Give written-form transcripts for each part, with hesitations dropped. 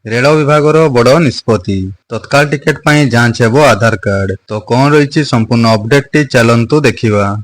Rail विभाग बड़ निष्पत्ति तत्काल टिकेट पर जांच हेबो आधार कार्ड। तो कौन रही संपूर्ण अपडेट टी चलंतु देखिबा।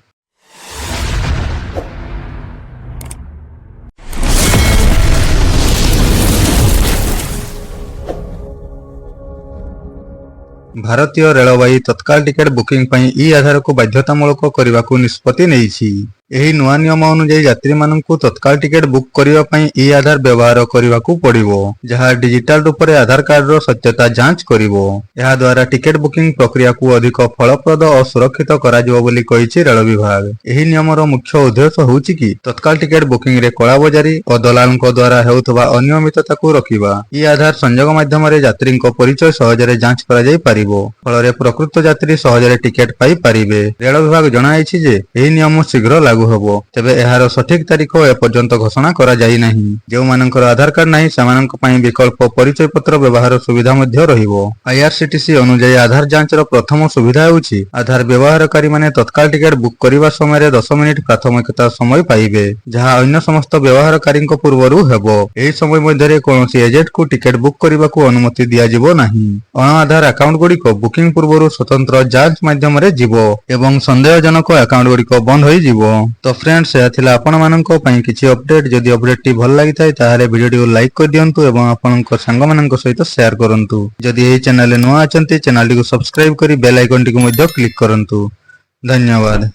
भारतीय रेलवाई तत्काल टिकेट बुकिंग पर ई आधार को बाध्यतामूलक करने को निष्पत्ति नेइछि। एही नुआ नियम अनुसार यात्री माननकु तत्काल टिकेट बुक करिवा पई ई आधार व्यवहार करिवा को पड़िबो, जहा डिजिटल रूप से आधार कार्ड रो सत्यता जांच करिवो। एहा द्वारा टिकेट बुकिंग प्रक्रिया को अधिक फलप्रद और सुरक्षित करा जिवो बोली कहिछि रेल विभाग। एही नियम रो मुख्य उद्देश्य होउछि कि तत्काल टिकेट बुकिंग रे कलाबजारी और दलालଙ୍କ द्वारा हेउथबा अनियमितता को रखिबा। ई आधार संयोग माध्यम रे यात्रीଙ୍କ परिचय सहजरे जांच करा जाय पारिबो, फलरे प्रकृत यात्री सहजरे टिकेट पाई पारिबे। रेल विभाग जणाइछि जे एही नियम शीघ्र लागू हबो, तेबे एहार सठिक तारीख एपर्यंत घोषणा करा जाई नाही। जो मानकर आधार कार्ड नाही सेमानक पई विकल्प परिचय पत्र व्यवहार सुविधा मध्य रहिबो। आईआरसीटीसी अनुसार आधार जांच रो प्रथम सुविधा होउछि आधार व्यवहारकारी माने तत्काल टिकेट बुक करिवा समय 10 मिनिट प्राथमिकता समय पाइबे, जहा अन्य समस्त व्यवहारकारी पूर्वरु हेबो। एही समय मध्य कोनोसी एजेंट को टिकेट बुक करिवा को अनुमति दिया जिवो नाही। अण आधार अकाउंट गुडी को बुकिंग पूर्वरु स्वतंत्र जांच माध्यम रे जिवो एवं संदेहजनक अकाउंट गुडी को बंद होई जिवो। तो फ्रेंड्स यह थिला आपण माननक पई किछि अपडेट। जदि अपडेट टी भल लागि थाए ताहाले वीडियो को लाइक कर दियंतु एवं आपनक संग माननक सहित शेयर करंतु। जदि एही चैनल नुआ अछंती चैनल टी को सब्सक्राइब करी बेल आइकन टी को मध्य क्लिक करंतु। धन्यवाद।